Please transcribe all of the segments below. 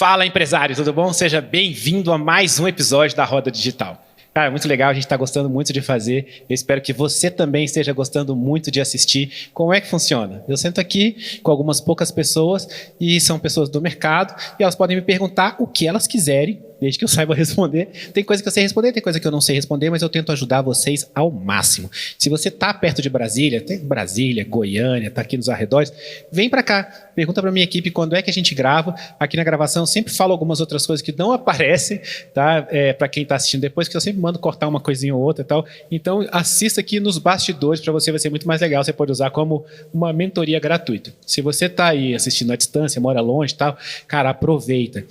Fala, empresário, tudo bom? Seja bem-vindo a mais um episódio da Roda Digital. Cara, muito legal, a gente está gostando muito de fazer. Eu espero que você também esteja gostando muito de assistir. Como é que funciona? Eu sento aqui com algumas poucas pessoas e são pessoas do mercado e elas podem me perguntar o que elas quiserem, desde que eu saiba responder. Tem coisa que eu sei responder, tem coisa que eu não sei responder, mas eu tento ajudar vocês ao máximo. Se você está perto de Brasília, tem Brasília, Goiânia, está aqui nos arredores, vem para cá, pergunta para a minha equipe quando é que a gente grava. Aqui na gravação eu sempre falo algumas outras coisas que não aparecem, tá? Para quem está assistindo depois, que eu sempre mando cortar uma coisinha ou outra e tal. Então assista aqui nos bastidores, para você vai ser muito mais legal. Você pode usar como uma mentoria gratuita. Se você está aí assistindo à distância, mora longe e tal, cara, aproveita.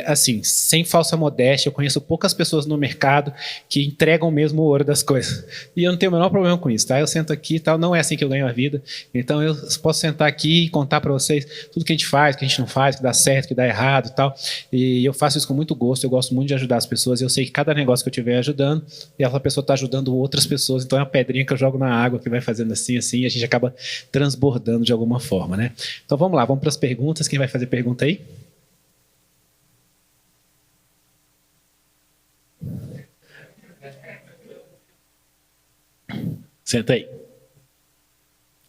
Assim, sem falsa modéstia, eu conheço poucas pessoas no mercado que entregam mesmo o ouro das coisas. E eu não tenho o menor problema com isso, tá? Eu sento aqui e tal, não é assim que eu ganho a vida. Então eu posso sentar aqui e contar para vocês tudo que a gente faz, que a gente não faz, que dá certo, que dá errado e tal. E eu faço isso com muito gosto, eu gosto muito de ajudar as pessoas. Eu sei que cada negócio que eu estiver ajudando, e essa pessoa está ajudando outras pessoas, então é uma pedrinha que eu jogo na água que vai fazendo assim, assim, e a gente acaba transbordando de alguma forma, né? Então vamos lá, vamos para as perguntas. Quem vai fazer pergunta aí? Senta aí.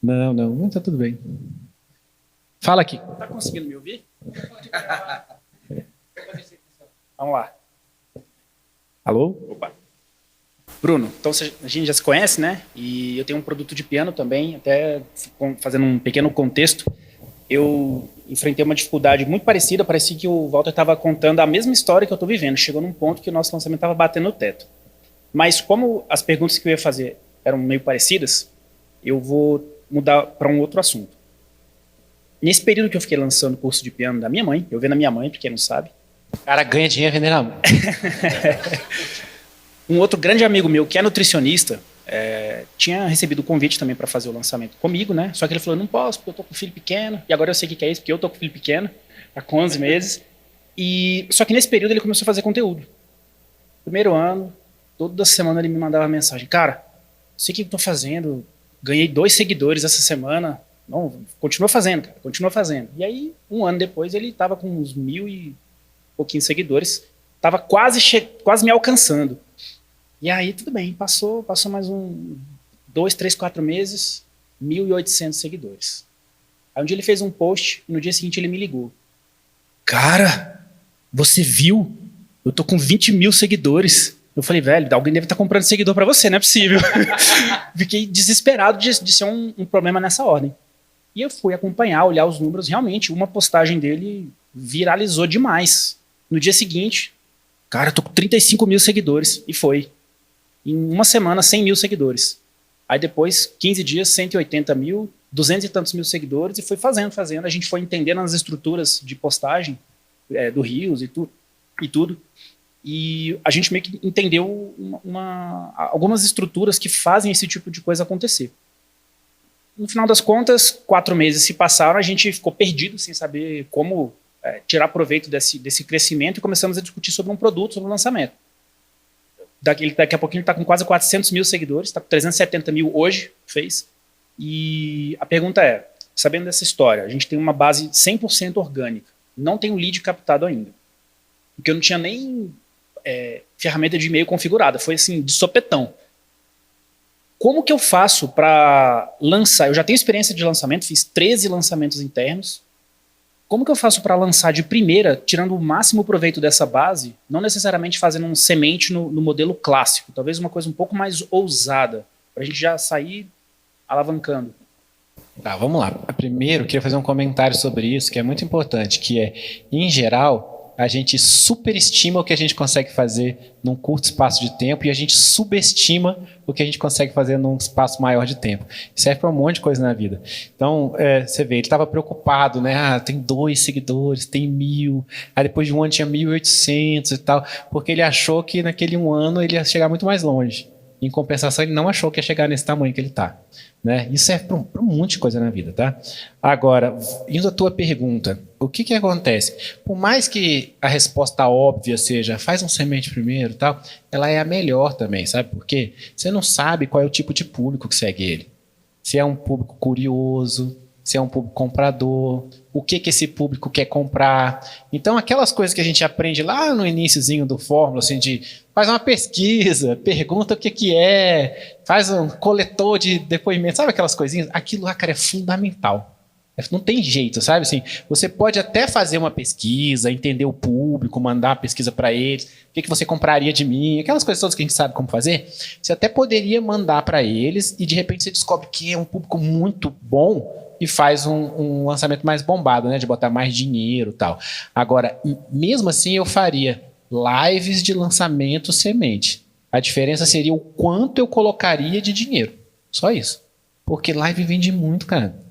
Não, tá tudo bem. Fala aqui. Tá conseguindo me ouvir? Vamos lá. Alô? Opa. Bruno, então a gente já se conhece, né? E eu tenho um produto de piano também, até fazendo um pequeno contexto. Eu enfrentei uma dificuldade muito parecida, parecia que o Walter estava contando a mesma história que eu estou vivendo. Chegou num ponto que o nosso lançamento estava batendo no teto. Mas como as perguntas que eu ia fazer eram meio parecidas, eu vou mudar para um outro assunto. Nesse período que eu fiquei lançando o curso de piano da minha mãe, eu vendo a minha mãe, pra quem não sabe. O cara ganha dinheiro vendendo a mão. Um outro grande amigo meu, que é nutricionista, tinha recebido o convite também para fazer o lançamento comigo, né? Só que ele falou, não posso, porque eu tô com filho pequeno. E agora eu sei o que é isso, porque eu tô com filho pequeno, tá com 11 meses. Só que nesse período ele começou a fazer conteúdo. Primeiro ano, toda semana ele me mandava mensagem. Cara, sei o que eu tô fazendo, ganhei 2 seguidores essa semana. Não, continua fazendo, cara, continua fazendo. E aí, um ano depois, ele tava com uns 1.000 e pouquinhos seguidores. Tava quase me alcançando. E aí, tudo bem, passou mais 2, 3, 4 meses, 1.800 seguidores. Aí um dia ele fez um post e no dia seguinte ele me ligou. Cara, você viu? Eu tô com 20 mil seguidores. Eu falei, velho, alguém deve estar comprando seguidor para você, não é possível. Fiquei desesperado de ser um problema nessa ordem. E eu fui acompanhar, olhar os números. Realmente, uma postagem dele viralizou demais. No dia seguinte, cara, eu tô com 35 mil seguidores. E foi. Em uma semana, 100 mil seguidores. Aí depois, 15 dias, 180 mil, 200 e tantos mil seguidores. E foi fazendo. A gente foi entendendo as estruturas de postagem do Reels e tudo. E a gente meio que entendeu algumas estruturas que fazem esse tipo de coisa acontecer. No final das contas, 4 meses se passaram, a gente ficou perdido sem saber como tirar proveito desse crescimento e começamos a discutir sobre um produto, sobre um lançamento. Daqui a pouquinho ele está com quase 400 mil seguidores, está com 370 mil hoje, fez. E a pergunta é, sabendo dessa história, a gente tem uma base 100% orgânica, não tem um lead captado ainda, porque eu não tinha nem ferramenta de e-mail configurada, foi assim, de sopetão. Como que eu faço para lançar? Eu já tenho experiência de lançamento, fiz 13 lançamentos internos. Como que eu faço para lançar de primeira, tirando o máximo proveito dessa base, não necessariamente fazendo um semente no modelo clássico, talvez uma coisa um pouco mais ousada, para a gente já sair alavancando? Tá, vamos lá. Primeiro, eu queria fazer um comentário sobre isso, que é muito importante, que em geral, a gente superestima o que a gente consegue fazer num curto espaço de tempo e a gente subestima o que a gente consegue fazer num espaço maior de tempo. Serve para um monte de coisa na vida. Então, você vê, ele estava preocupado, né? Tem 2 seguidores, tem 1.000, aí depois de um ano tinha 1.800 e tal, porque ele achou que naquele um ano ele ia chegar muito mais longe. Em compensação, ele não achou que ia chegar nesse tamanho que ele está. Né? Isso serve para um monte de coisa na vida, tá? Agora, indo à tua pergunta, o que acontece? Por mais que a resposta óbvia seja faz um semente primeiro e tal, ela é a melhor também, sabe por quê? Você não sabe qual é o tipo de público que segue ele. Se é um público curioso, se é um público comprador, o que esse público quer comprar. Então, aquelas coisas que a gente aprende lá no iniciozinho do Fórmula, assim, de faz uma pesquisa, pergunta o que é, faz um coletor de depoimentos, sabe aquelas coisinhas? Aquilo lá, cara, é fundamental. Não tem jeito, sabe? Assim, você pode até fazer uma pesquisa, entender o público, mandar a pesquisa para eles, o que você compraria de mim, aquelas coisas todas que a gente sabe como fazer. Você até poderia mandar para eles e de repente você descobre que é um público muito bom e faz um lançamento mais bombado, né? De botar mais dinheiro e tal. Agora, mesmo assim, eu faria lives de lançamento semente. A diferença seria o quanto eu colocaria de dinheiro. Só isso. Porque live vende muito, cara.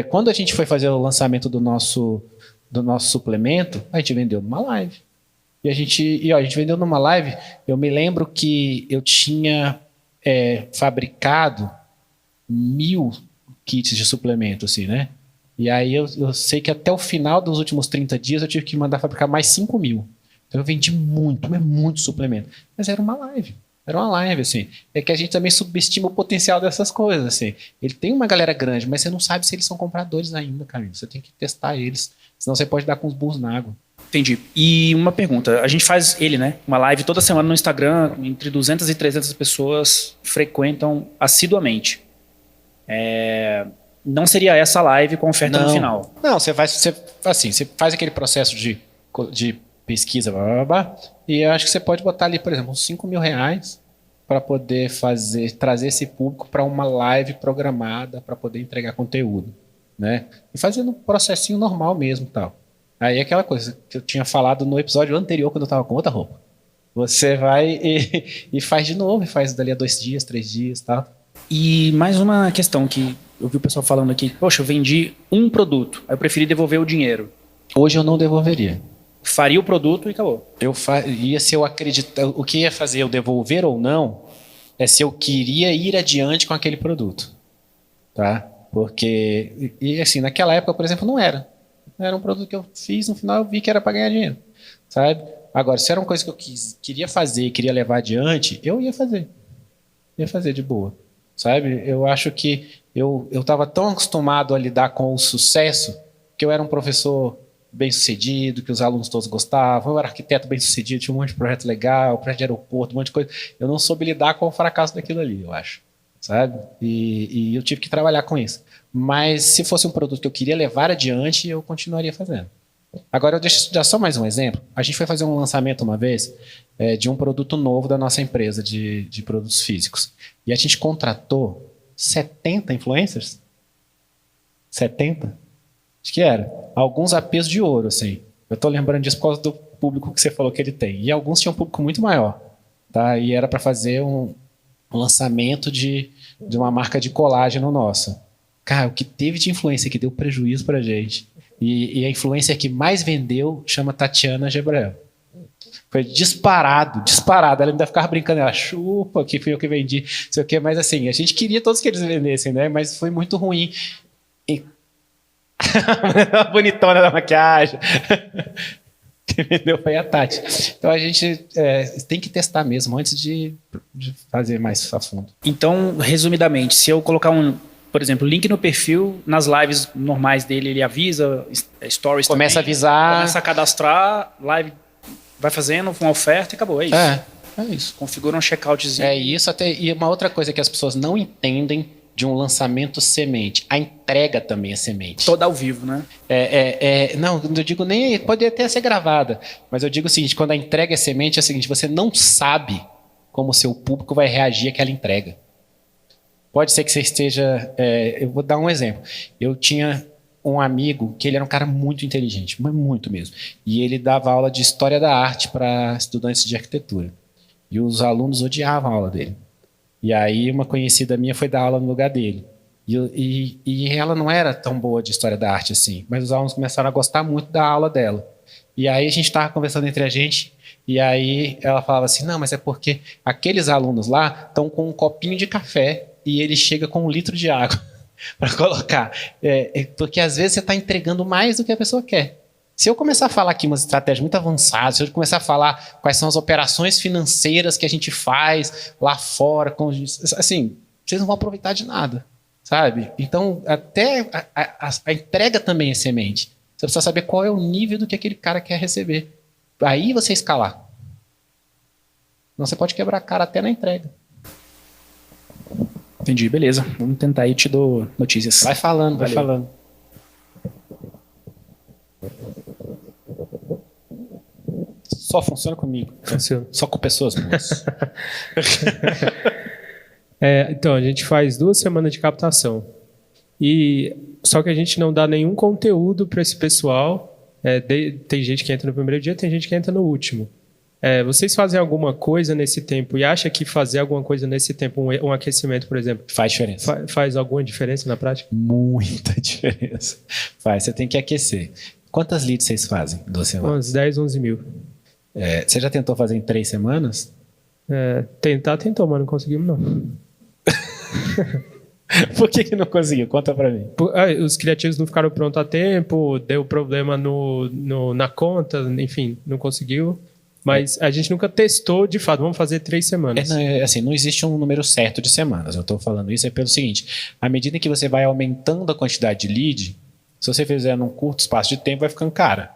Quando a gente foi fazer o lançamento do nosso suplemento, a gente vendeu numa live. A gente vendeu numa live, eu me lembro que eu tinha fabricado 1000 kits de suplemento, assim, né? E aí eu sei que até o final dos últimos 30 dias eu tive que mandar fabricar mais 5.000. Então eu vendi muito, mas muito suplemento. Mas era uma live. Era uma live, assim. É que a gente também subestima o potencial dessas coisas, assim. Ele tem uma galera grande, mas você não sabe se eles são compradores ainda, cara. Você tem que testar eles. Senão você pode dar com os burros na água. Entendi. E uma pergunta. A gente faz né? Uma live toda semana no Instagram. Entre 200 e 300 pessoas frequentam assiduamente. Não seria essa live com oferta no final? Não, você faz aquele processo de pesquisa, blá, blá, blá, e eu acho que você pode botar ali, por exemplo, uns R$5.000 para poder trazer esse público para uma live programada para poder entregar conteúdo, né? E fazendo um processinho normal mesmo, tal. Aí aquela coisa que eu tinha falado no episódio anterior quando eu estava com outra roupa. Você vai e faz de novo, e faz dali a 2 dias, 3 dias, tal. E mais uma questão que eu vi o pessoal falando aqui. Poxa, eu vendi um produto, aí eu preferi devolver o dinheiro. Hoje eu não devolveria. Faria o produto e acabou. Se eu acreditar, o que ia fazer eu devolver ou não é se eu queria ir adiante com aquele produto, tá? Porque assim, naquela época, por exemplo, não era um produto que eu fiz, no final eu vi que era para ganhar dinheiro, sabe? Agora, se era uma coisa que eu queria fazer, queria levar adiante, eu ia fazer de boa, sabe? Eu acho que eu estava tão acostumado a lidar com o sucesso que eu era um professor bem-sucedido, que os alunos todos gostavam, eu era arquiteto bem-sucedido, tinha um monte de projeto legal, projeto de aeroporto, um monte de coisa. Eu não soube lidar com o fracasso daquilo ali, eu acho, sabe? E eu tive que trabalhar com isso. Mas se fosse um produto que eu queria levar adiante, eu continuaria fazendo. Agora, eu deixo dar só mais um exemplo. A gente foi fazer um lançamento uma vez de um produto novo da nossa empresa de produtos físicos. E a gente contratou 70 influencers. 70? Acho que era. Alguns a peso de ouro, assim. Eu tô lembrando disso por causa do público que você falou que ele tem. E alguns tinham um público muito maior, tá? E era para fazer um lançamento de uma marca de colágeno nossa. Cara, o que teve de influência que deu prejuízo pra gente. E a influencer que mais vendeu chama Tatiana Gebrel. Foi disparado. Ela ainda ficava brincando, ela chupa, que fui eu que vendi, sei o quê. Mas assim, a gente queria todos que eles vendessem, né? Mas foi muito ruim. A bonitona da maquiagem. Quem vendeu foi a Tati. Então a gente tem que testar mesmo antes de fazer mais a fundo. Então, resumidamente, se eu colocar por exemplo, link no perfil, nas lives normais dele, ele avisa, stories começa também, a avisar. Começa a cadastrar, live vai fazendo uma oferta e acabou, é isso. É isso. Configura um checkoutzinho. É isso, e uma outra coisa que as pessoas não entendem de um lançamento semente. A entrega também é semente. Toda ao vivo, né? Não, eu digo nem... Pode até ser gravada. Mas eu digo o seguinte, quando a entrega é semente, é o seguinte, você não sabe como o seu público vai reagir àquela entrega. Pode ser que você esteja... eu vou dar um exemplo. Eu tinha um amigo que ele era um cara muito inteligente, mas muito mesmo. E ele dava aula de História da Arte para estudantes de arquitetura. E os alunos odiavam a aula dele. E aí uma conhecida minha foi dar aula no lugar dele. E ela não era tão boa de História da Arte assim, mas os alunos começaram a gostar muito da aula dela. E aí a gente estava conversando entre a gente, e aí ela falava assim, não, mas é porque aqueles alunos lá estão com um copinho de café e ele chega com 1 litro de água para colocar. Porque às vezes você está entregando mais do que a pessoa quer. Se eu começar a falar aqui umas estratégias muito avançadas, se eu começar a falar quais são as operações financeiras que a gente faz lá fora, assim, vocês não vão aproveitar de nada. sabe? Então, até a entrega também é semente. Você precisa saber qual é o nível do que aquele cara quer receber. Aí você escalar. Senão você pode quebrar a cara até na entrega. Entendi, beleza. Vamos tentar aí, te dou notícias. Vai falando, vai Valeu. falando. Só funciona comigo. Funciona. Só com pessoas boas. Então, a gente faz 2 semanas de captação. Só que a gente não dá nenhum conteúdo para esse pessoal. Tem gente que entra no primeiro dia, tem gente que entra no último. Vocês fazem alguma coisa nesse tempo e acha que fazer alguma coisa nesse tempo, um aquecimento, por exemplo, Faz diferença. faz alguma diferença na prática? Muita diferença. Faz, você tem que aquecer. Quantas leads vocês fazem em 2 semanas? Uns 10, 11 mil. Você já tentou fazer em 3 semanas? Tentou, mas não conseguimos, não. Por que não conseguiu? Conta pra mim. Os criativos não ficaram prontos a tempo, deu problema na conta, enfim, não conseguiu. Mas a gente nunca testou, de fato, vamos fazer 3 semanas. Assim, não existe um número certo de semanas. Eu estou falando isso pelo seguinte: à medida que você vai aumentando a quantidade de lead, se você fizer num curto espaço de tempo, vai ficando cara.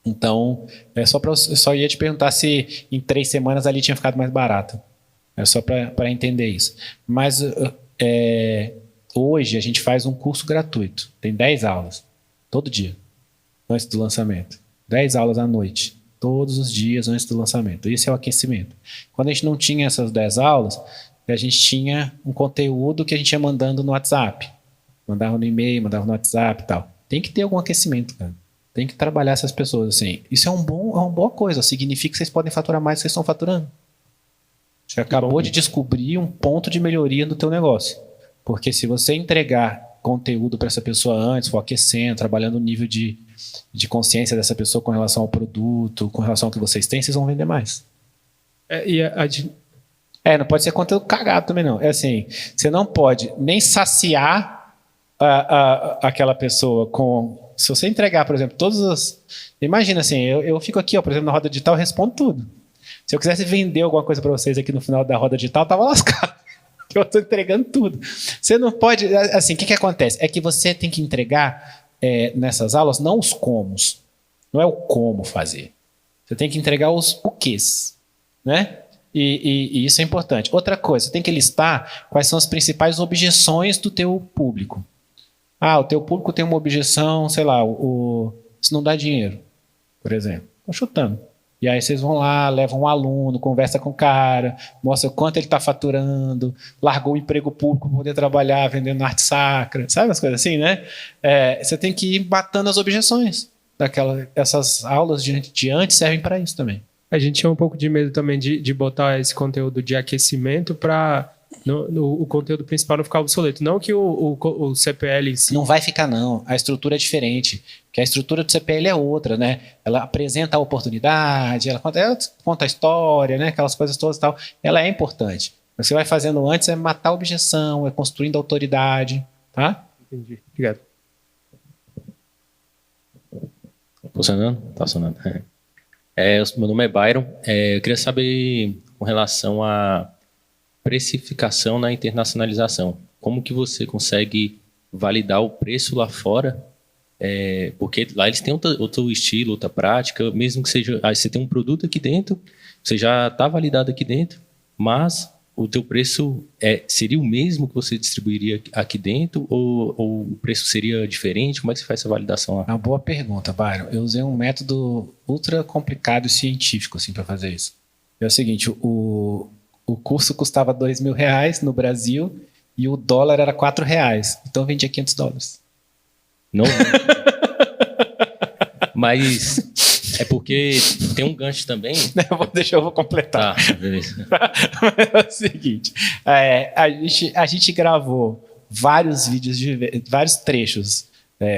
Então, eu só ia te perguntar se em 3 semanas ali tinha ficado mais barato. É só para entender isso. Mas hoje a gente faz um curso gratuito. Tem 10 aulas, todo dia, antes do lançamento. 10 aulas à noite, todos os dias antes do lançamento. Esse é o aquecimento. Quando a gente não tinha essas 10 aulas, a gente tinha um conteúdo que a gente ia mandando no WhatsApp. Mandava no e-mail, mandava no WhatsApp e tal. Tem que ter algum aquecimento, cara. Tem que trabalhar essas pessoas, assim. Isso é uma boa coisa. Significa que vocês podem faturar mais do que vocês estão faturando. Você acabou de descobrir um ponto de melhoria no teu negócio. Porque se você entregar conteúdo para essa pessoa antes, for aquecendo, trabalhando o nível de consciência dessa pessoa com relação ao produto, com relação ao que vocês têm, vocês vão vender mais. Não pode ser conteúdo cagado também, não. É assim, você não pode nem saciar aquela pessoa com... Se você entregar, por exemplo, todos os... Imagina assim, eu fico aqui, ó, por exemplo, na roda digital, eu respondo tudo. Se eu quisesse vender alguma coisa para vocês aqui no final da roda digital, eu tava lascado. Eu estou entregando tudo. Você não pode... Assim, o que acontece? É que você tem que entregar nessas aulas não os comos. Não é o como fazer. Você tem que entregar os quês, né? E isso é importante. Outra coisa, você tem que listar quais são as principais objeções do teu público. O teu público tem uma objeção, sei lá, se não dá dinheiro, por exemplo. Estou chutando. E aí vocês vão lá, levam um aluno, conversa com o cara, mostra o quanto ele está faturando, largou o emprego público para poder trabalhar vendendo arte sacra, sabe umas coisas assim, né? Você tem que ir batendo as objeções. Essas aulas de antes servem para isso também. A gente tinha um pouco de medo também de botar esse conteúdo de aquecimento para o conteúdo principal não ficar obsoleto. Não que o CPL em si... Não vai ficar, não. A estrutura é diferente. Porque a estrutura do CPL é outra, né? Ela apresenta a oportunidade, ela conta a história, né? Aquelas coisas todas e tal. Ela é importante. O que você vai fazendo antes é matar a objeção, é construindo autoridade, tá? Entendi. Obrigado. Funcionando? Tá funcionando. Meu nome é Byron. Eu queria saber com relação à precificação na internacionalização. Como que você consegue validar o preço lá fora? Porque lá eles têm outro estilo, outra prática, mesmo que seja... você tem um produto aqui dentro, você já está validado aqui dentro, mas o teu preço seria o mesmo que você distribuiria aqui dentro ou o preço seria diferente? Como é que você faz essa validação lá? É uma boa pergunta, Byron. Eu usei um método ultra complicado e científico assim, para fazer isso. É o seguinte, o curso custava R$2.000 no Brasil e o dólar era R$4. Então eu vendia $500. Não. Mas é porque tem um gancho também. Eu vou completar. Tá, beleza. É o seguinte, a gente gravou vários vídeos, vários trechos.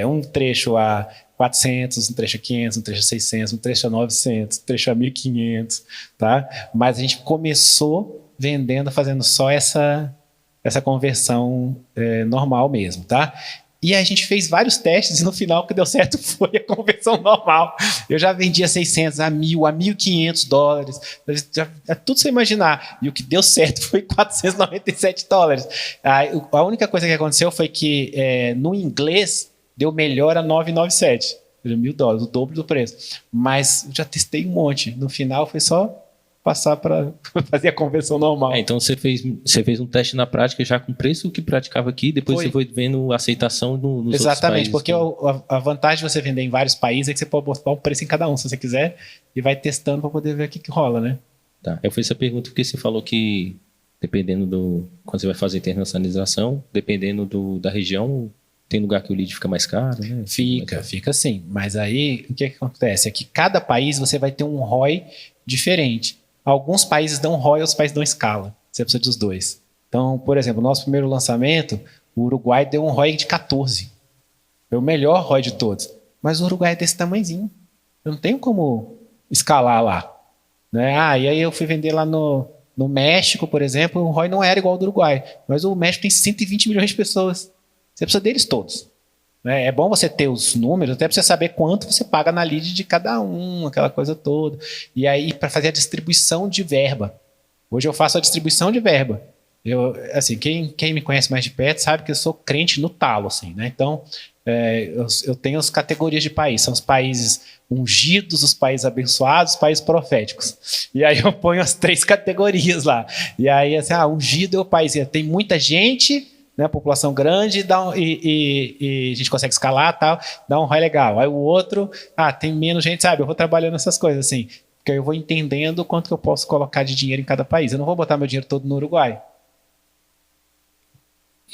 Um trecho a 400, um trecho a 500, um trecho a 600, um trecho a 900, um trecho a 1.500, tá? Mas a gente começou fazendo só essa conversão normal mesmo, tá? E a gente fez vários testes e no final o que deu certo foi a conversão normal. Eu já vendia 600 a 1.000, a 1.500 dólares, é tudo você imaginar. E o que deu certo foi 497 dólares. A única coisa que aconteceu foi que no inglês deu melhor a 997, $1.000, o dobro do preço. Mas eu já testei um monte. No final foi só passar para fazer a conversão normal. Então você fez um teste na prática já com o preço que praticava aqui, depois você foi vendo a aceitação nos outros países. Exatamente, porque a vantagem de você vender em vários países é que você pode botar um preço em cada um, se você quiser, e vai testando para poder ver o que rola, né? Tá, eu fiz essa pergunta porque você falou que dependendo quando você vai fazer internacionalização, dependendo da região, tem lugar que o lead fica mais caro, né? Fica sim. Mas aí, o que acontece? É que cada país você vai ter um ROI diferente. Alguns países dão ROI, outros países dão escala. Você precisa dos dois. Então, por exemplo, nosso primeiro lançamento, o Uruguai deu um ROI de 14. Foi o melhor ROI de todos. Mas o Uruguai é desse tamanhozinho. Eu não tenho como escalar lá. Né? E aí eu fui vender lá no México, por exemplo, o ROI não era igual ao do Uruguai. Mas o México tem 120 milhões de pessoas. Você precisa deles todos. É bom você ter os números, até para você saber quanto você paga na lead de cada um, aquela coisa toda. E aí, para fazer a distribuição de verba. Hoje eu faço a distribuição de verba. Assim, quem me conhece mais de perto sabe que eu sou crente no talo. Assim, né? Então, eu tenho as categorias de país. São os países ungidos, os países abençoados, os países proféticos. E aí eu ponho as 3 categorias lá. E aí, assim, ungido é o país que tem muita gente, né, população grande, e a gente consegue escalar, tal, dá um ROI legal. Aí o outro, tem menos gente, sabe? Eu vou trabalhando essas coisas assim, porque eu vou entendendo quanto que eu posso colocar de dinheiro em cada país. Eu não vou botar meu dinheiro todo no Uruguai.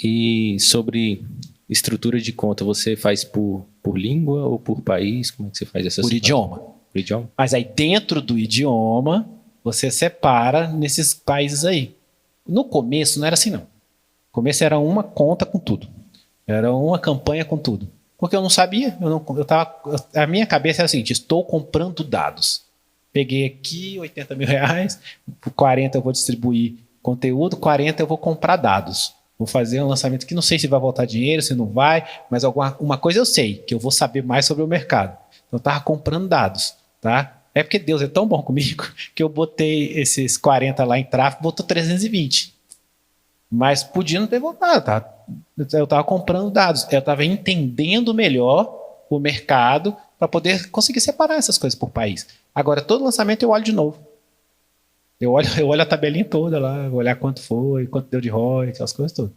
E sobre estrutura de conta, você faz por língua ou por país? Como é que você faz essa Por idioma. Por idioma? Mas aí dentro do idioma, você separa nesses países aí. No começo não era assim, não. No começo era uma conta com tudo. Era uma campanha com tudo. Porque eu não sabia. A minha cabeça era a seguinte: estou comprando dados. Peguei aqui R$80 mil, por 40 eu vou distribuir conteúdo, 40 eu vou comprar dados. Vou fazer um lançamento que não sei se vai voltar dinheiro, se não vai, mas uma coisa eu sei, que eu vou saber mais sobre o mercado. Então eu estava comprando dados. Tá? É porque Deus é tão bom comigo que eu botei esses 40 lá em tráfego, botou 320. Mas podia não ter voltado, tá? Eu estava comprando dados, eu estava entendendo melhor o mercado para poder conseguir separar essas coisas por país. Agora, todo lançamento eu olho de novo. Eu olho a tabelinha toda lá, vou olhar quanto foi, quanto deu de ROI, aquelas coisas todas.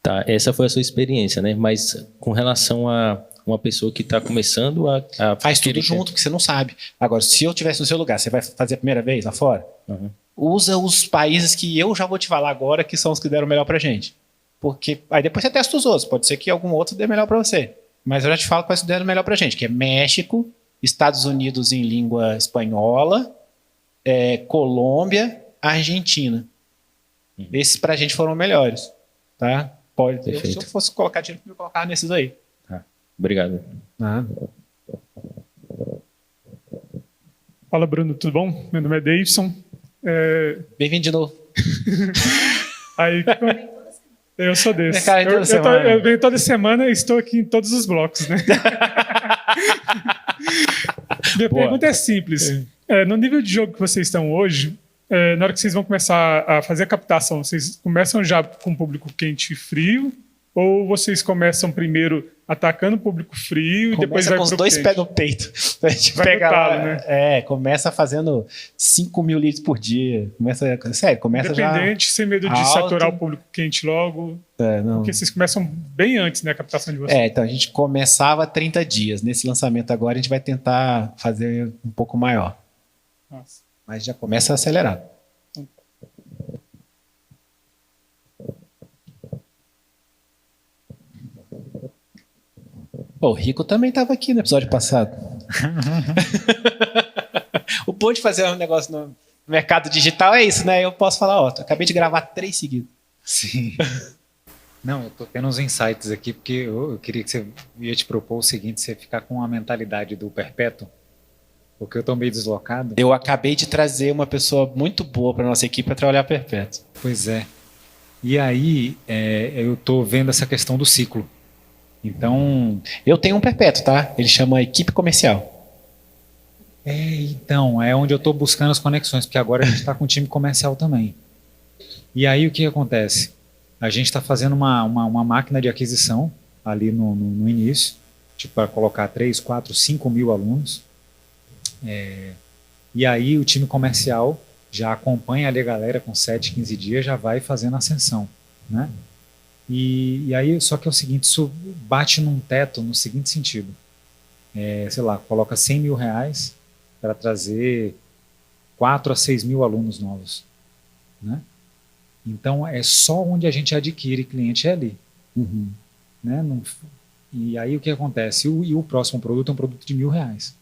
Tá, essa foi a sua experiência, né? Mas com relação a uma pessoa que está começando a faz tudo junto, que você não sabe. Agora, se eu estivesse no seu lugar, você vai fazer a primeira vez lá fora? Uhum. Usa os países que eu já vou te falar agora, que são os que deram melhor pra gente. Porque aí depois você testa os outros. Pode ser que algum outro dê melhor pra você. Mas eu já te falo quais deram melhor pra gente, que é México, Estados Unidos em língua espanhola, Colômbia, Argentina. Esses pra gente foram melhores. Tá? Se eu fosse colocar dinheiro, eu colocar nesses aí. Obrigado. Fala, Bruno, tudo bom? Meu nome é Davidson. Bem-vindo de novo. Aí, eu sou desse. Eu venho toda semana e estou aqui em todos os blocos, né? Minha pergunta é simples. No nível de jogo que vocês estão hoje, na hora que vocês vão começar a fazer a captação, vocês começam já com o público quente e frio? Ou vocês começam primeiro atacando o público frio e depois vai pro quente? Começa com os 2 pés no peito. A gente pega lá, né? Começa fazendo 5 mil leads por dia. Começa independente, já sem medo de saturar o público quente logo. Não. Porque vocês começam bem antes, né, a captação de vocês. Então a gente começava 30 dias. Nesse lançamento agora a gente vai tentar fazer um pouco maior. Nossa. Mas já começa acelerado. O Rico também estava aqui no episódio passado. O bom de fazer um negócio no mercado digital é isso, né? Eu posso falar, acabei de gravar 3 seguidos. Sim. Não, eu tô tendo uns insights aqui, porque eu queria que você ia te propor o seguinte, você ficar com a mentalidade do perpétuo, porque eu tô meio deslocado. Eu acabei de trazer uma pessoa muito boa para nossa equipe para trabalhar perpétuo. Pois é. E aí, eu tô vendo essa questão do ciclo. Então, Eu tenho um perpétuo, tá? Ele chama equipe comercial. então, é onde eu estou buscando as conexões, porque agora a gente está com um time comercial também. E aí o que acontece? A gente está fazendo uma máquina de aquisição ali no início, tipo para colocar 3, 4, 5 mil alunos. E aí o time comercial já acompanha ali a galera com 7, 15 dias, já vai fazendo ascensão, né? E aí, só que é o seguinte, isso bate num teto no seguinte sentido. Sei lá, coloca 100 mil reais para trazer 4 a 6 mil alunos novos, né? Então, é só onde a gente adquire cliente é ali. Né? E aí o que acontece? E o próximo produto é um produto de R$1.000.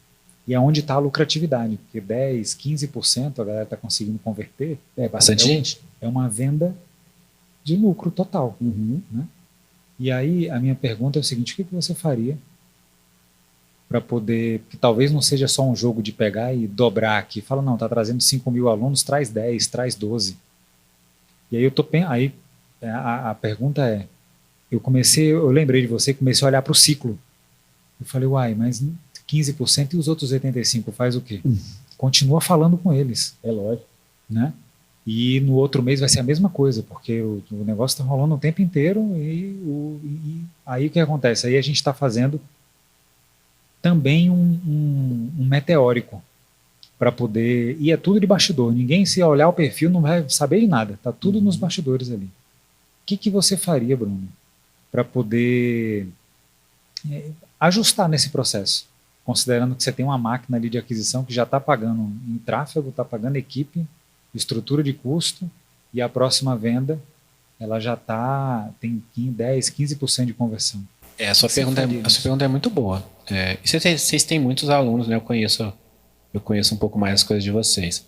E é onde está a lucratividade, porque 10, 15% a galera está conseguindo converter. Bastante gente. É uma venda de lucro total. Né? E aí a minha pergunta é o seguinte, o que você faria para poder, que talvez não seja só um jogo de pegar e dobrar aqui, fala, não, está trazendo 5 mil alunos, traz 10, traz 12. E aí a pergunta é, eu lembrei de você, comecei a olhar para o ciclo. Eu falei, uai, mas 15% e os outros 85% faz o quê? Continua falando com eles. É lógico. Né? E no outro mês vai ser a mesma coisa, porque o negócio está rolando o tempo inteiro e aí o que acontece? Aí a gente está fazendo também um meteórico para poder... E é tudo de bastidor. Ninguém, se olhar o perfil, não vai saber de nada. Está tudo nos bastidores ali. O que você faria, Bruno, para poder ajustar nesse processo? Considerando que você tem uma máquina ali de aquisição que já está pagando em tráfego, está pagando equipe, estrutura de custo, e a próxima venda ela já tem 10, 15% de conversão. A sua pergunta é muito boa. E vocês têm muitos alunos, né? Eu conheço um pouco mais as coisas de vocês.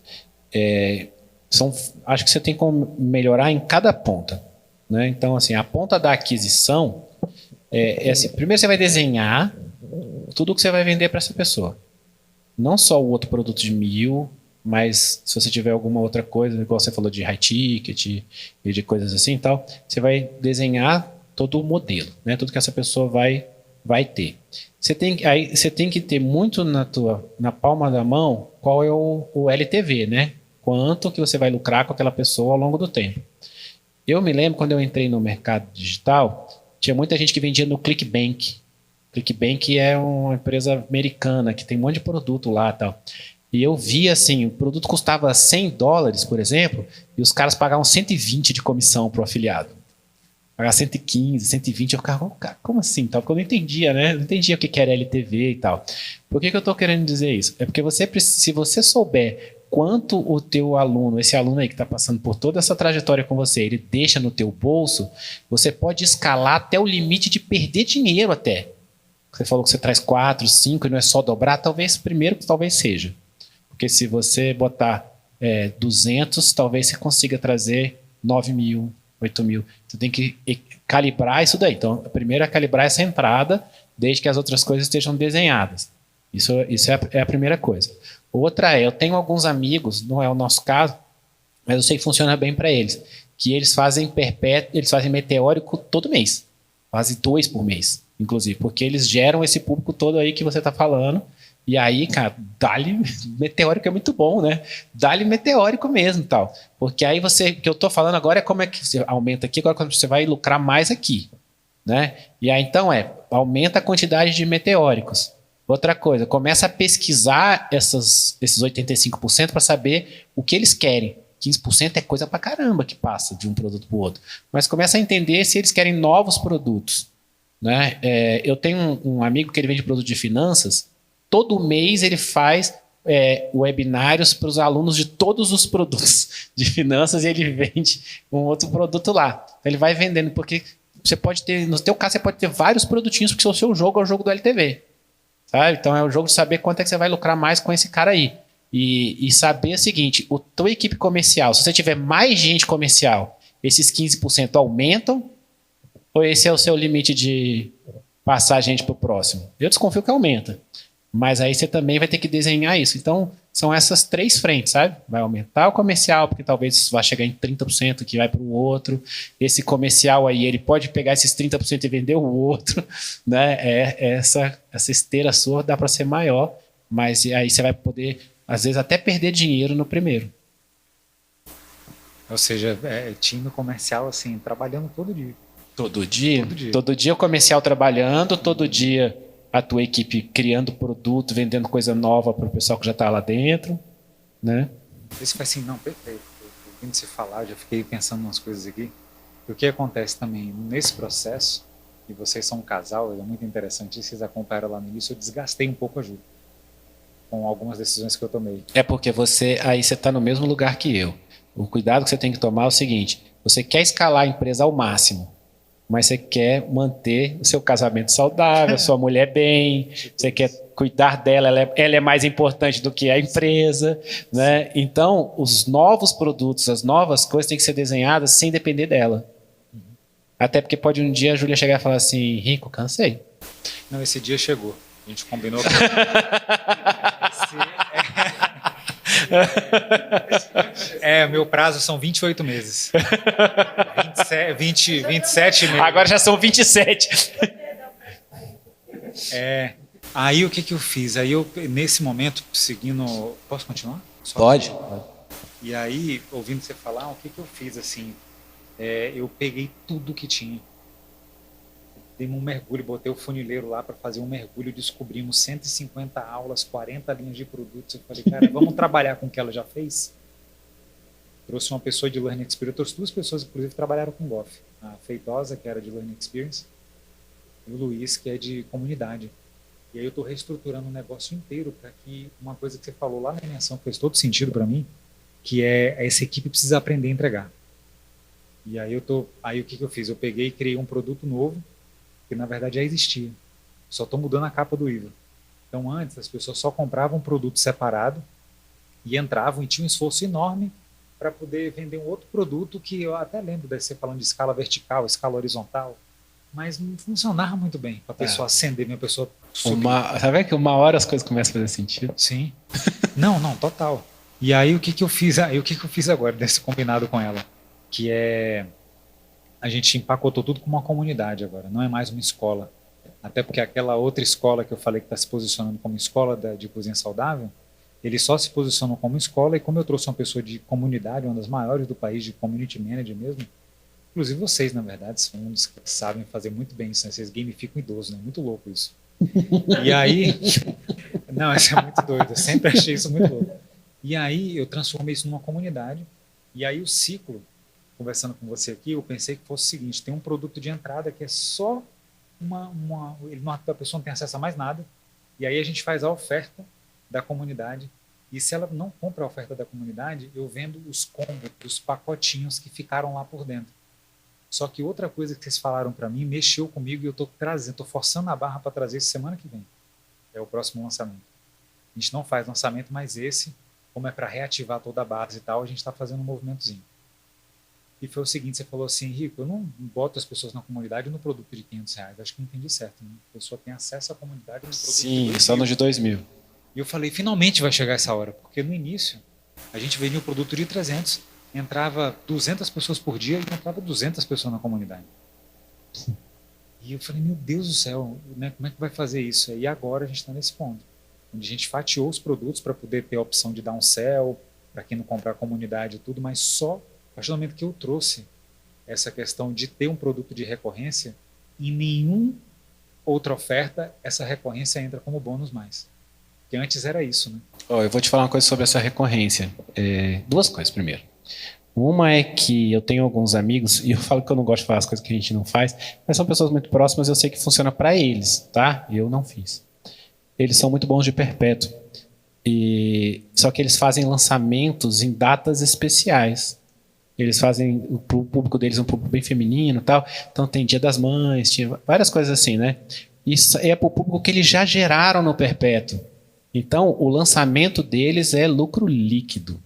Acho que você tem como melhorar em cada ponta, né? Então, assim, a ponta da aquisição assim, primeiro você vai desenhar tudo que você vai vender para essa pessoa. Não só o outro produto de 1.000, mas se você tiver alguma outra coisa, igual você falou de high ticket e de coisas assim e tal, você vai desenhar todo o modelo, né? Tudo que essa pessoa vai ter. Você tem que ter muito na palma da mão qual é o LTV, né? Quanto que você vai lucrar com aquela pessoa ao longo do tempo. Eu me lembro quando eu entrei no mercado digital, tinha muita gente que vendia no ClickBank. ClickBank é uma empresa americana que tem um monte de produto lá e tal. E eu vi assim, o produto custava $100, por exemplo, e os caras pagavam 120 de comissão para o afiliado. Pagar 115, 120, eu ficava, como assim? Tal? Porque eu não entendia, né? Não entendia o que era LTV e tal. Por que eu estou querendo dizer isso? É porque se você souber quanto o teu aluno, esse aluno aí que está passando por toda essa trajetória com você, ele deixa no teu bolso, você pode escalar até o limite de perder dinheiro até. Você falou que você traz 4, 5 e não é só dobrar, talvez seja. Porque se você botar 200, talvez você consiga trazer 9.000, 8.000. Você tem que calibrar isso daí. Então, primeiro é calibrar essa entrada, desde que as outras coisas estejam desenhadas. Isso é a primeira coisa. Outra eu tenho alguns amigos, não é o nosso caso, mas eu sei que funciona bem para eles, que eles fazem meteórico todo mês. Fazem 2 por mês, inclusive, porque eles geram esse público todo aí que você está falando. E aí, cara, dá-lhe meteórico é muito bom, né? Dá-lhe meteórico mesmo, tal. Porque aí o que eu tô falando agora é como é que você aumenta aqui, agora quando você vai lucrar mais aqui, né? E aí, então, aumenta a quantidade de meteóricos. Outra coisa, começa a pesquisar esses 85% para saber o que eles querem. 15% é coisa pra caramba que passa de um produto pro outro. Mas começa a entender se eles querem novos produtos, né? Eu tenho um amigo que ele vende produto de finanças. Todo mês ele faz webinários para os alunos de todos os produtos de finanças e ele vende um outro produto lá. Ele vai vendendo, porque você pode ter, no teu caso, você pode ter vários produtinhos, porque o seu jogo é o jogo do LTV. Sabe? Então é o jogo de saber quanto é que você vai lucrar mais com esse cara aí. E saber o seguinte, a tua equipe comercial, se você tiver mais gente comercial, esses 15% aumentam ou esse é o seu limite de passar a gente para o próximo? Eu desconfio que aumenta. Mas aí você também vai ter que desenhar isso. Então, são essas 3 frentes, sabe? Vai aumentar o comercial, porque talvez vá chegar em 30% que vai para o outro. Esse comercial aí, ele pode pegar esses 30% e vender o outro, né? Essa esteira sua dá para ser maior, mas aí você vai poder, às vezes, até perder dinheiro no primeiro. Ou seja, time comercial, assim, trabalhando todo dia. Todo dia? Todo dia o comercial trabalhando, todo dia a tua equipe criando produto, vendendo coisa nova para o pessoal que já está lá dentro, né? Isso foi assim, não, perfeito. Ouvindo você falar, já fiquei pensando umas coisas aqui. E o que acontece também nesse processo, e vocês são um casal, é muito interessante, vocês acompanharam lá no início, eu desgastei um pouco a Ju, com algumas decisões que eu tomei. É porque você está no mesmo lugar que eu. O cuidado que você tem que tomar é o seguinte, você quer escalar a empresa ao máximo, mas você quer manter o seu casamento saudável, a sua mulher bem, você quer cuidar dela, ela é mais importante do que a empresa, né? Então, os novos produtos, as novas coisas têm que ser desenhadas sem depender dela. Até porque pode um dia a Júlia chegar e falar assim, Rico, cansei. Não, esse dia chegou. A gente combinou. Meu prazo são 28 meses. 27 meses. Agora já são 27. Aí o que eu fiz? Aí eu, nesse momento, seguindo... Posso continuar? Pode. E aí, ouvindo você falar, o que eu fiz assim? Eu peguei tudo que tinha. Dei um mergulho, botei o funileiro lá para fazer um mergulho, descobrimos 150 aulas, 40 linhas de produtos. Eu falei, cara, vamos trabalhar com o que ela já fez? Trouxe uma pessoa de Learning Experience, trouxe 2 pessoas, inclusive, que trabalharam com GOF. A Feitosa, que era de Learning Experience, e o Luiz, que é de comunidade. E aí eu estou reestruturando o negócio inteiro para que uma coisa que você falou lá na menção, que fez todo sentido para mim, que essa equipe precisa aprender a entregar. E aí o que eu fiz? Eu peguei e criei um produto novo, que na verdade já existia. Só estou mudando a capa do IVA. Então antes as pessoas só compravam um produto separado e entravam e tinham um esforço enorme para poder vender um outro produto que eu até lembro de você falando de escala vertical, escala horizontal, mas não funcionava muito bem para a pessoa acender, minha pessoa subir. Sabe que uma hora as coisas começam a fazer sentido? Sim. Não, total. E aí o que eu fiz? O que eu fiz agora desse combinado com ela? Que a gente empacotou tudo com uma comunidade agora, não é mais uma escola. Até porque aquela outra escola que eu falei que está se posicionando como escola de cozinha saudável, eles só se posicionam como escola, e como eu trouxe uma pessoa de comunidade, uma das maiores do país, de community manager mesmo, inclusive vocês, na verdade, são uns que sabem fazer muito bem isso, né? Vocês gamificam idosos, né? Muito louco isso. E aí... Não, isso é muito doido, eu sempre achei isso muito louco. E aí eu transformei isso numa comunidade, e aí o ciclo, conversando com você aqui, eu pensei que fosse o seguinte, tem um produto de entrada que é só a pessoa não tem acesso a mais nada, e aí a gente faz a oferta da comunidade, e se ela não compra a oferta da comunidade, eu vendo os combos, os pacotinhos que ficaram lá por dentro. Só que outra coisa que vocês falaram para mim, mexeu comigo, e eu estou forçando a barra para trazer isso semana que vem. É o próximo lançamento. A gente não faz lançamento, mas esse, como é para reativar toda a base e tal, a gente está fazendo um movimentozinho. E foi o seguinte, você falou assim, Rico, eu não boto as pessoas na comunidade no produto de R$500. Acho que não entendi certo. Né? A pessoa tem acesso à comunidade no produto Sim, de 2.000. só no de 2.000. E eu falei, finalmente vai chegar essa hora. Porque no início, a gente vendia um produto de 300, entrava 200 pessoas por dia e entrava 200 pessoas na comunidade. E eu falei, meu Deus do céu, né? Como é que vai fazer isso? E agora a gente está nesse ponto, onde a gente fatiou os produtos para poder ter a opção de dar um sell, para quem não comprar a comunidade e tudo, mas só a partir do momento que eu trouxe essa questão de ter um produto de recorrência, em nenhuma outra oferta essa recorrência entra como bônus mais. Porque antes era isso, né? Eu vou te falar uma coisa sobre essa recorrência. 2 coisas, primeiro. Uma é que eu tenho alguns amigos, e eu falo que eu não gosto de falar as coisas que a gente não faz, mas são pessoas muito próximas, eu sei que funciona para eles, tá? Eu não fiz. Eles são muito bons de perpétuo. Só que eles fazem lançamentos em datas especiais. Eles fazem o público deles um público bem feminino e tal. Então tem Dia das Mães, tinha várias coisas assim, né? Isso é para o público que eles já geraram no perpétuo. Então o lançamento deles é lucro líquido.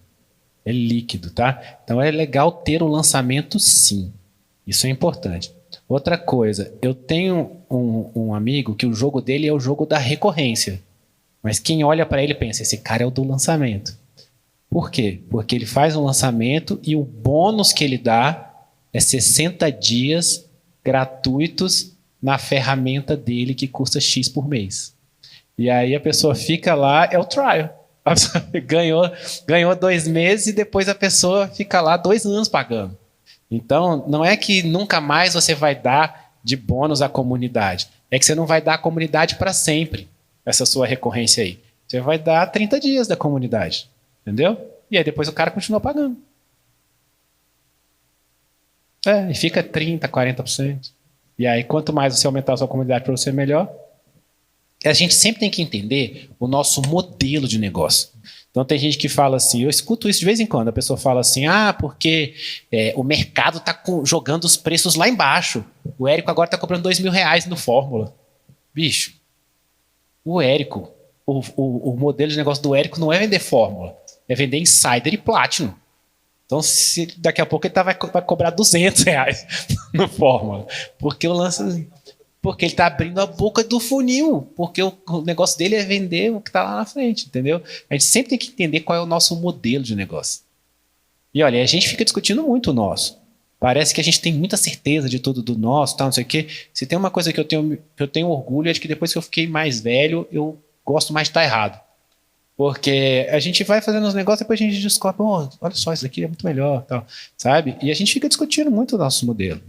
É líquido, tá? Então é legal ter o lançamento sim. Isso é importante. Outra coisa, eu tenho um amigo que o jogo dele é o jogo da recorrência. Mas quem olha para ele pensa, esse cara é o do lançamento. Por quê? Porque ele faz um lançamento e o bônus que ele dá é 60 dias gratuitos na ferramenta dele que custa X por mês. E aí a pessoa fica lá, é o trial. A pessoa ganhou 2 meses e depois a pessoa fica lá 2 anos pagando. Então, não é que nunca mais você vai dar de bônus à comunidade. É que você não vai dar à comunidade para sempre, essa sua recorrência aí. Você vai dar 30 dias da comunidade. Entendeu? E aí depois o cara continua pagando. E fica 30%, 40%. E aí, quanto mais você aumentar a sua comunidade para você, melhor. A gente sempre tem que entender o nosso modelo de negócio. Então, tem gente que fala assim, eu escuto isso de vez em quando, a pessoa fala assim, porque o mercado está jogando os preços lá embaixo. O Érico agora está cobrando R$2.000 no Fórmula. Bicho, o Érico, o modelo de negócio do Érico não é vender Fórmula, é vender Insider e Platinum. Então, daqui a pouco ele vai cobrar R$200 no Fórmula. Porque ele está abrindo a boca do funil. Porque o negócio dele é vender o que está lá na frente, entendeu? A gente sempre tem que entender qual é o nosso modelo de negócio. E olha, a gente fica discutindo muito o nosso. Parece que a gente tem muita certeza de tudo do nosso, tal, não sei o quê. Se tem uma coisa que eu tenho orgulho é de que depois que eu fiquei mais velho, eu gosto mais de estar errado. Porque a gente vai fazendo os negócios e depois a gente descobre, olha só, isso daqui é muito melhor, tal, sabe? E a gente fica discutindo muito o nosso modelo.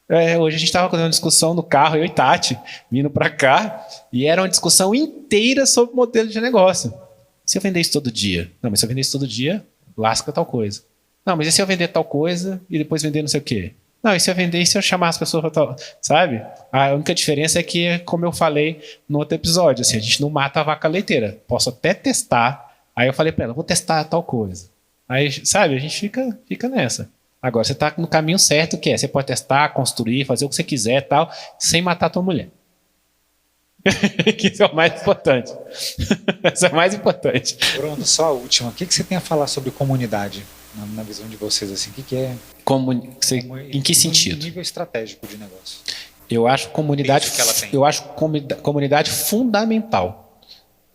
Hoje a gente estava fazendo uma discussão no carro, eu e Tati, vindo para cá, e era uma discussão inteira sobre o modelo de negócio. Se eu vender isso todo dia? Não, mas se eu vender isso todo dia, lasca tal coisa. Não, mas e se eu vender tal coisa e depois vender não sei o quê? Não, e se eu vender, e se eu chamar as pessoas para tal, sabe? A única diferença é que, como eu falei no outro episódio, assim, a gente não mata a vaca leiteira. Posso até testar. Aí eu falei para ela, vou testar tal coisa. Aí, sabe, a gente fica nessa. Agora, você está no caminho certo, que é, você pode testar, construir, fazer o que você quiser tal, sem matar a tua mulher. Que isso é o mais importante. Isso é o mais importante. Bruno, só a última. O que você tem a falar sobre comunidade, na visão de vocês? Assim? O que é? Em que sentido? No nível estratégico de negócio. Eu acho comunidade fundamental.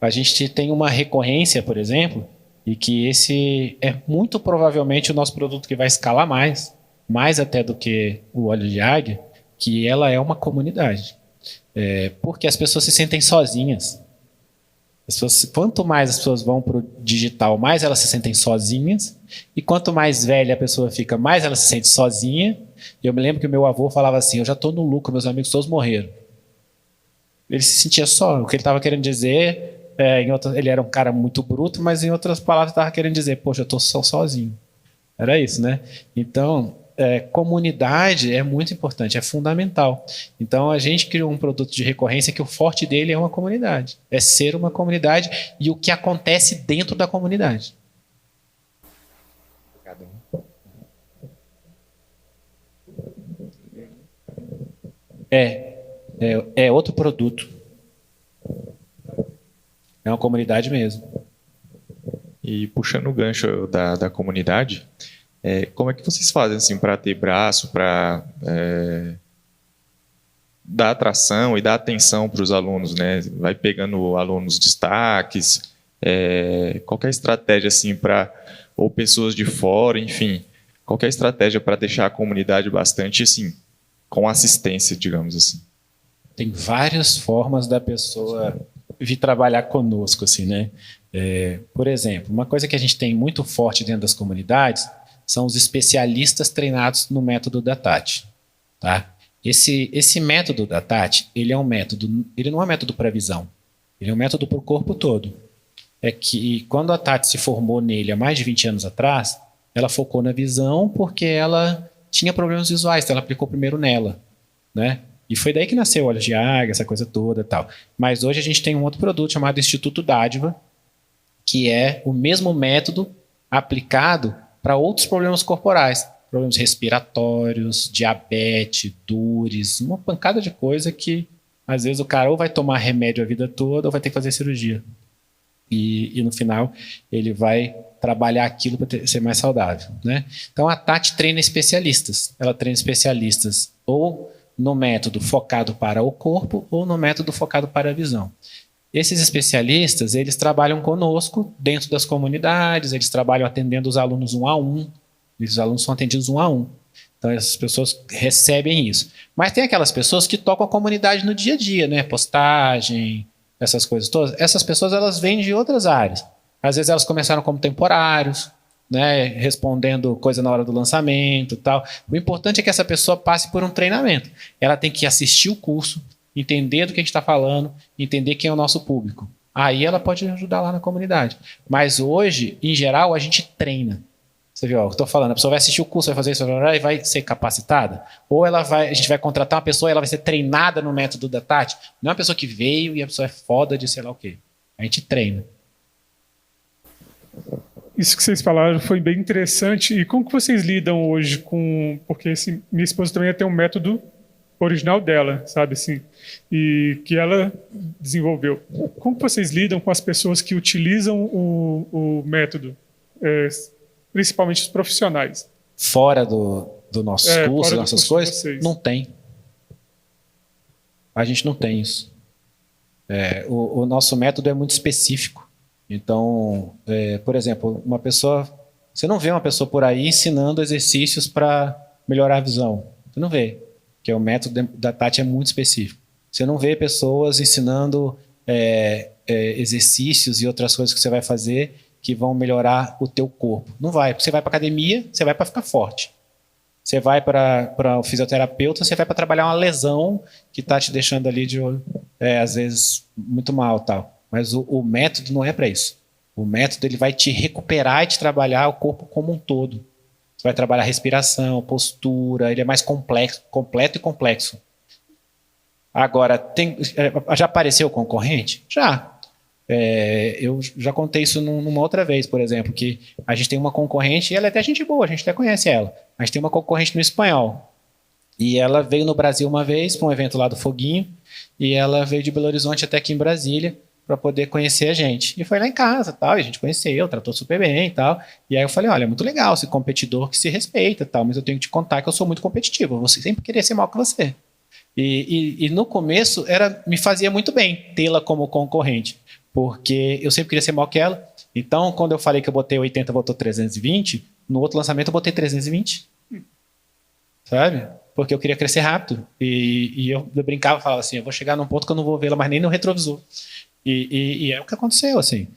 A gente tem uma recorrência, por exemplo, e que esse é muito provavelmente o nosso produto que vai escalar mais até do que o óleo de águia, que ela é uma comunidade. Porque as pessoas se sentem sozinhas. Quanto mais as pessoas vão para o digital, mais elas se sentem sozinhas. E quanto mais velha a pessoa fica, mais ela se sente sozinha. E eu me lembro que o meu avô falava assim, eu já estou no lucro, meus amigos todos morreram. Ele se sentia só. O que ele estava querendo dizer, ele era um cara muito bruto, mas em outras palavras estava querendo dizer, poxa, eu estou sozinho. Era isso, né? Então, comunidade é muito importante, é fundamental. Então, a gente criou um produto de recorrência que o forte dele é uma comunidade. É ser uma comunidade e o que acontece dentro da comunidade. É outro produto. É uma comunidade mesmo. E puxando o gancho da comunidade, como é que vocês fazem assim, para ter braço, para dar atração e dar atenção para os alunos, né? Vai pegando alunos destaques, qualquer estratégia assim ou pessoas de fora, enfim, qualquer estratégia para deixar a comunidade bastante assim, com assistência, digamos assim. Tem várias formas da pessoa vir trabalhar conosco, assim, né? Por exemplo, uma coisa que a gente tem muito forte dentro das comunidades são os especialistas treinados no método da Tati, tá? Esse método da Tati, ele não é um método para visão, ele é um método para o corpo todo. É que quando a Tati se formou nele há mais de 20 anos atrás, ela focou na visão porque ela tinha problemas visuais, então ela aplicou primeiro nela, né? E foi daí que nasceu o óleo de águia, essa coisa toda e tal. Mas hoje a gente tem um outro produto chamado Instituto Dádiva, que é o mesmo método aplicado para outros problemas corporais. Problemas respiratórios, diabetes, dores, uma pancada de coisa que às vezes o cara ou vai tomar remédio a vida toda ou vai ter que fazer cirurgia. E no final ele vai trabalhar aquilo para ser mais saudável, né? Então a Tati treina especialistas. Ela treina especialistas ou no método focado para o corpo ou no método focado para a visão. Esses especialistas, eles trabalham conosco dentro das comunidades, eles trabalham atendendo os alunos 1 a 1, e os alunos são atendidos 1 a 1. Então, essas pessoas recebem isso. Mas tem aquelas pessoas que tocam a comunidade no dia a dia, né? Postagem, essas coisas todas. Essas pessoas, elas vêm de outras áreas. Às vezes elas começaram como temporários, né? Respondendo coisa na hora do lançamento e tal. O importante é que essa pessoa passe por um treinamento. Ela tem que assistir o curso, entender do que a gente está falando, entender quem é o nosso público. Aí ela pode ajudar lá na comunidade. Mas hoje, em geral, a gente treina. Você viu, ó, eu estou falando, a pessoa vai assistir o curso, vai fazer isso e vai ser capacitada? Ou a gente vai contratar uma pessoa e ela vai ser treinada no método da Tati? Não é uma pessoa que veio e a pessoa é foda de sei lá o quê. A gente treina. Isso que vocês falaram foi bem interessante. E como que vocês lidam hoje com... Porque assim, minha esposa também tem um método original dela, sabe assim, e que ela desenvolveu. Como que vocês lidam com as pessoas que utilizam o método, principalmente os profissionais? Fora do nosso curso, das nossas coisas, não tem. A gente não tem isso. O nosso método é muito específico. Então, por exemplo, uma pessoa... Você não vê uma pessoa por aí ensinando exercícios para melhorar a visão. Você não vê. Porque o método da Tati é muito específico. Você não vê pessoas ensinando exercícios e outras coisas que você vai fazer que vão melhorar o teu corpo. Não vai. Você vai para academia, você vai para ficar forte. Você vai para o fisioterapeuta, você vai para trabalhar uma lesão que está te deixando ali, às vezes, muito mal. Tal. Mas o método não é para isso. O método ele vai te recuperar e te trabalhar o corpo como um todo. Você vai trabalhar respiração, postura, ele é mais completo e complexo. Agora, já apareceu concorrente? Já. Eu já contei isso numa outra vez, por exemplo, que a gente tem uma concorrente, e ela é até gente boa, a gente até conhece ela. A gente tem uma concorrente no espanhol. E ela veio no Brasil uma vez, para um evento lá do Foguinho, e ela veio de Belo Horizonte até aqui em Brasília, para poder conhecer a gente. E foi lá em casa, tal, e a gente conheceu, tratou super bem e tal. E aí eu falei, olha, é muito legal esse competidor que se respeita, tal, mas eu tenho que te contar que eu sou muito competitivo, eu vou sempre querer ser maior que você. E no começo me fazia muito bem tê-la como concorrente, porque eu sempre queria ser maior que ela. Então, quando eu falei que eu botei 80, botou 320, no outro lançamento eu botei 320. Sabe? Porque eu queria crescer rápido. E eu brincava e falava assim, eu vou chegar num ponto que eu não vou vê-la mais nem no retrovisor. E é o que aconteceu, assim.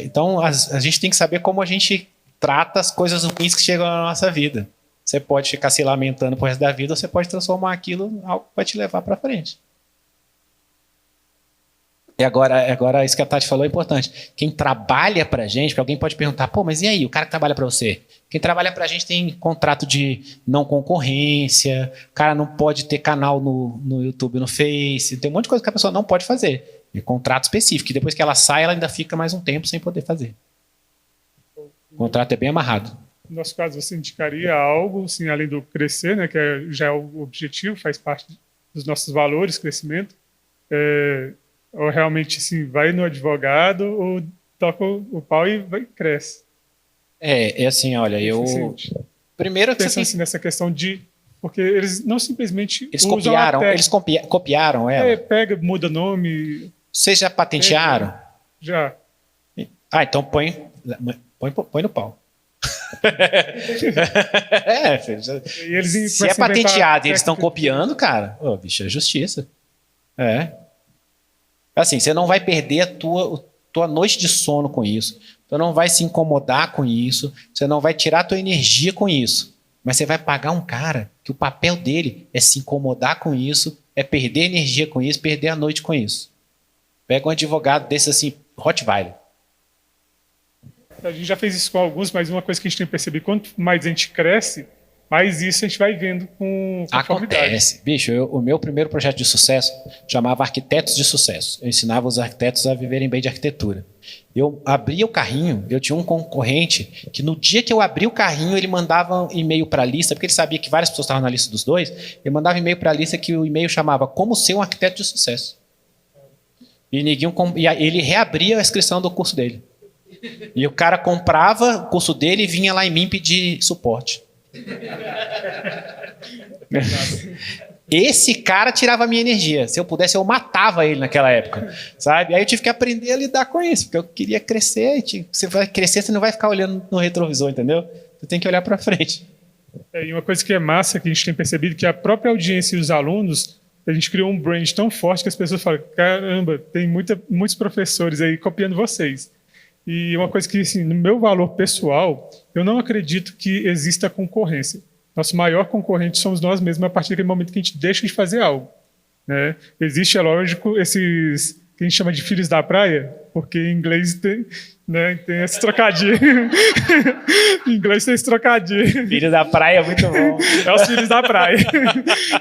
Então, a gente tem que saber como a gente trata as coisas ruins que chegam na nossa vida. Você pode ficar se lamentando pro resto da vida, ou você pode transformar aquilo em algo que vai te levar para frente. E agora, isso que a Tati falou é importante. Quem trabalha pra gente, porque alguém pode perguntar, pô, mas e aí, o cara que trabalha para você? Quem trabalha pra gente tem contrato de não concorrência, o cara não pode ter canal no YouTube, no Face, tem um monte de coisa que a pessoa não pode fazer. E contrato específico, e depois que ela sai, ela ainda fica mais um tempo sem poder fazer. O contrato é bem amarrado. No nosso caso, você indicaria algo, assim, além do crescer, né, que já é o objetivo, faz parte dos nossos valores, crescimento, ou realmente assim, vai no advogado ou toca o pau e cresce? É assim, olha, primeiro que pensa assim, nessa questão de... Porque eles não simplesmente eles copiaram ela. Pega, muda nome. Vocês já patentearam? Já. Então põe no pau. Se é patenteado e eles estão copiando, cara, bicho, é justiça. Assim, você não vai perder a tua noite de sono com isso. Você não vai se incomodar com isso. Você não vai tirar a tua energia com isso. Mas você vai pagar um cara que o papel dele é se incomodar com isso, é perder energia com isso, perder a noite com isso. Pega um advogado desse assim, Rottweiler. A gente já fez isso com alguns, mas uma coisa que a gente tem percebido, quanto mais a gente cresce, mais isso a gente vai vendo com conformidade. Acontece. Bicho, o meu primeiro projeto de sucesso chamava Arquitetos de Sucesso. Eu ensinava os arquitetos a viverem bem de arquitetura. Eu abria o carrinho, eu tinha um concorrente que no dia que eu abri o carrinho, ele mandava um e-mail para a lista, porque ele sabia que várias pessoas estavam na lista dos dois, ele mandava um e-mail para a lista que o e-mail chamava Como Ser um Arquiteto de Sucesso. E ele reabria a inscrição do curso dele. E o cara comprava o curso dele e vinha lá em mim pedir suporte. Esse cara tirava a minha energia. Se eu pudesse, eu matava ele naquela época, sabe? Aí eu tive que aprender a lidar com isso, porque eu queria crescer. Você vai crescer, você não vai ficar olhando no retrovisor, entendeu? Você tem que olhar para frente. E uma coisa que é massa, que a gente tem percebido, que a própria audiência e os alunos, a gente criou um brand tão forte que as pessoas falam, caramba, tem muitos professores aí copiando vocês. E uma coisa que, assim, no meu valor pessoal, eu não acredito que exista concorrência. Nosso maior concorrente somos nós mesmos a partir daquele momento que a gente deixa de fazer algo, né? Existe, é lógico, esses que a gente chama de filhos da praia, porque em inglês tem, né, tem esse trocadilho. Em inglês tem esse trocadilho. Filho da praia é muito bom. É os filhos da praia.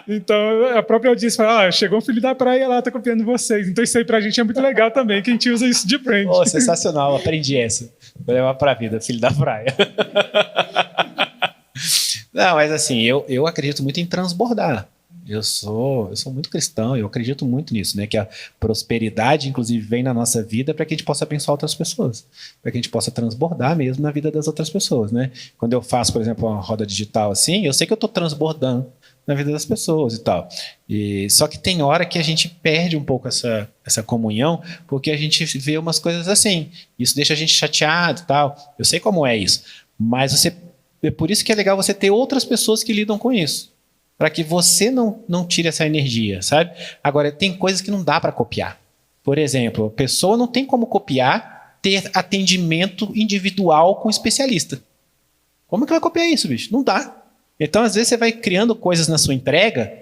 Então, a própria audiência fala, chegou um filho da praia lá, tá copiando vocês. Então, isso aí pra gente é muito legal também, que a gente usa isso de brand. Oh, sensacional, aprendi essa. Vou levar pra vida, filho da praia. Não, mas assim, eu acredito muito em transbordar. Eu sou muito cristão, eu acredito muito nisso, né? Que a prosperidade, inclusive, vem na nossa vida para que a gente possa abençoar outras pessoas, para que a gente possa transbordar mesmo na vida das outras pessoas, né? Quando eu faço, por exemplo, uma roda digital assim, eu sei que eu estou transbordando na vida das pessoas e tal. Só que tem hora que a gente perde um pouco essa comunhão, porque a gente vê umas coisas assim. Isso deixa a gente chateado e tal. Eu sei como é isso, mas é por isso que é legal você ter outras pessoas que lidam com isso, para que você não tire essa energia, sabe? Agora, tem coisas que não dá para copiar. Por exemplo, a pessoa não tem como copiar ter atendimento individual com especialista. Como que vai copiar isso, bicho? Não dá. Então, às vezes, você vai criando coisas na sua entrega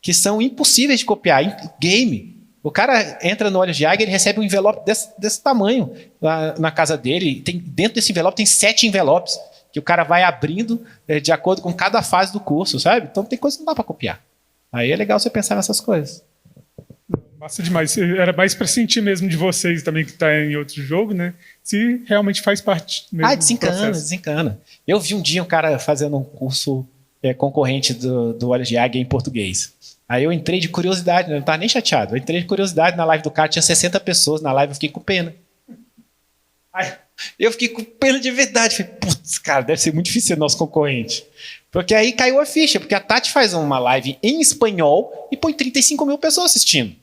que são impossíveis de copiar. Game. O cara entra no Olhos de Águia, ele recebe um envelope desse tamanho lá na casa dele. Dentro desse envelope tem 7 envelopes que o cara vai abrindo de acordo com cada fase do curso, sabe? Então tem coisa que não dá para copiar. Aí é legal você pensar nessas coisas. Massa demais. Era mais para sentir mesmo de vocês também que está em outro jogo, né? Se realmente faz parte mesmo desencana. Eu vi um dia um cara fazendo um curso concorrente do Olhos de Águia em português. Aí eu entrei de curiosidade, não estava nem chateado. Eu entrei de curiosidade na live do cara, tinha 60 pessoas na live, eu fiquei com pena. Aí eu fiquei com pena de verdade. Falei, putz, cara, deve ser muito difícil ser nosso concorrente. Porque aí caiu a ficha, porque a Tati faz uma live em espanhol e põe 35 mil pessoas assistindo.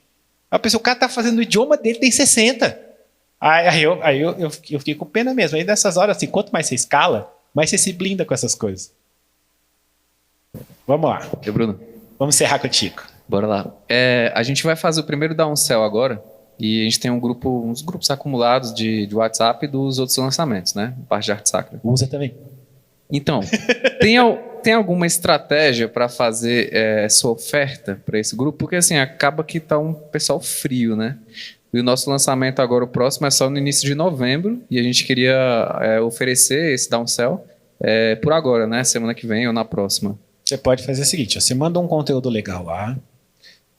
Aí o cara tá fazendo o idioma dele, tem 60. Aí eu fiquei com pena mesmo. Aí nessas horas, assim, quanto mais você escala, mais você se blinda com essas coisas. Vamos lá. E Bruno? Vamos encerrar contigo. Bora lá. A gente vai fazer o primeiro downsell agora. E a gente tem uns grupos acumulados de WhatsApp dos outros lançamentos, né? Parte de arte sacra. Usa também. Então, tem alguma estratégia para fazer essa oferta para esse grupo? Porque assim, acaba que tá um pessoal frio, né? E o nosso lançamento agora, o próximo, é só no início de novembro. E a gente queria oferecer esse downsell por agora, né? Semana que vem ou na próxima. Você pode fazer o seguinte, você manda um conteúdo legal lá,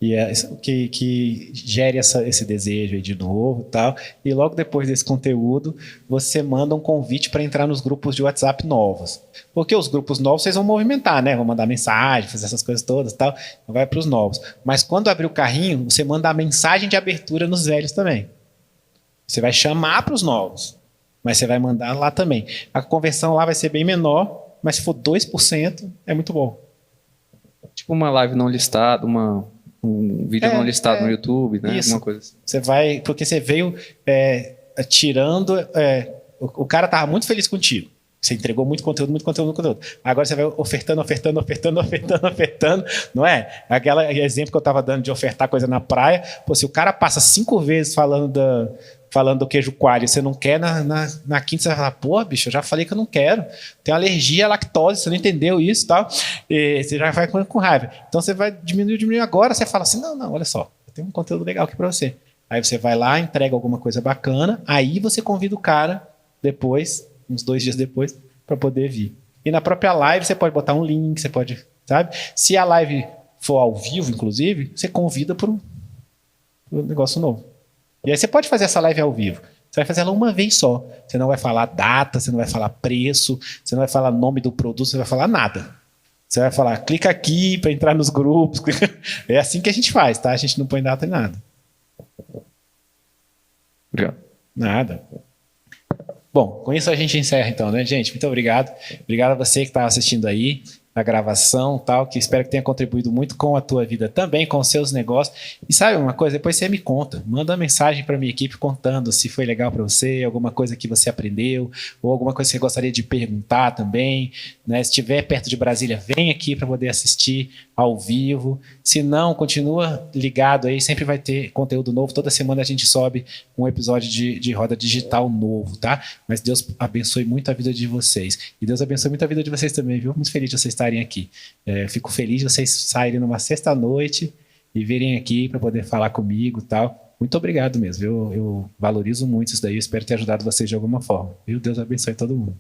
e que gere esse desejo aí de novo e tal. E logo depois desse conteúdo, você manda um convite para entrar nos grupos de WhatsApp novos. Porque os grupos novos vocês vão movimentar, né? Vão mandar mensagem, fazer essas coisas todas e tal. Então vai para os novos. Mas quando abrir o carrinho, você manda a mensagem de abertura nos velhos também. Você vai chamar para os novos, mas você vai mandar lá também. A conversão lá vai ser bem menor, mas se for 2%, é muito bom. Tipo uma live não listada, um vídeo não listado no YouTube, né? Isso. Alguma coisa assim. Você vai, porque você veio tirando. O cara estava muito feliz contigo. Você entregou muito conteúdo. Agora você vai ofertando, não é? Aquele exemplo que eu estava dando de ofertar coisa na praia. Pô, se o cara passa 5 vezes falando do queijo coalho, você não quer, na quinta você vai falar, pô, bicho, eu já falei que eu não quero. Tenho alergia à lactose, você não entendeu isso e tal. E você já vai com raiva. Então você vai diminuir. Agora você fala assim, não, olha só, eu tenho um conteúdo legal aqui para você. Aí você vai lá, entrega alguma coisa bacana, aí você convida o cara depois, uns 2 dias depois, para poder vir. E na própria live você pode botar um link, você pode, sabe? Se a live for ao vivo, inclusive, você convida para um negócio novo. E aí você pode fazer essa live ao vivo. Você vai fazer ela uma vez só. Você não vai falar data, você não vai falar preço, você não vai falar nome do produto, você não vai falar nada. Você vai falar, clica aqui para entrar nos grupos. É assim que a gente faz, tá? A gente não põe data em nada. Obrigado. Nada. Bom, com isso a gente encerra então, né, gente? Muito obrigado. Obrigado a você que está assistindo aí. na gravação, tal, que espero que tenha contribuído muito com a tua vida também, com os seus negócios. E sabe uma coisa? Depois você me conta, manda uma mensagem para minha equipe contando se foi legal para você, alguma coisa que você aprendeu, ou alguma coisa que você gostaria de perguntar também, né? Se estiver perto de Brasília, vem aqui para poder assistir ao vivo. Se não, continua ligado aí, sempre vai ter conteúdo novo. Toda semana a gente sobe um episódio de Roda Digital novo, tá? Mas Deus abençoe muito a vida de vocês. E Deus abençoe muito a vida de vocês também, viu? Muito feliz de vocês estarem aqui. Fico feliz de vocês saírem numa sexta-noite e virem aqui para poder falar comigo e tal. Muito obrigado mesmo. Eu valorizo muito isso daí. Eu espero ter ajudado vocês de alguma forma. Viu? Deus abençoe todo mundo.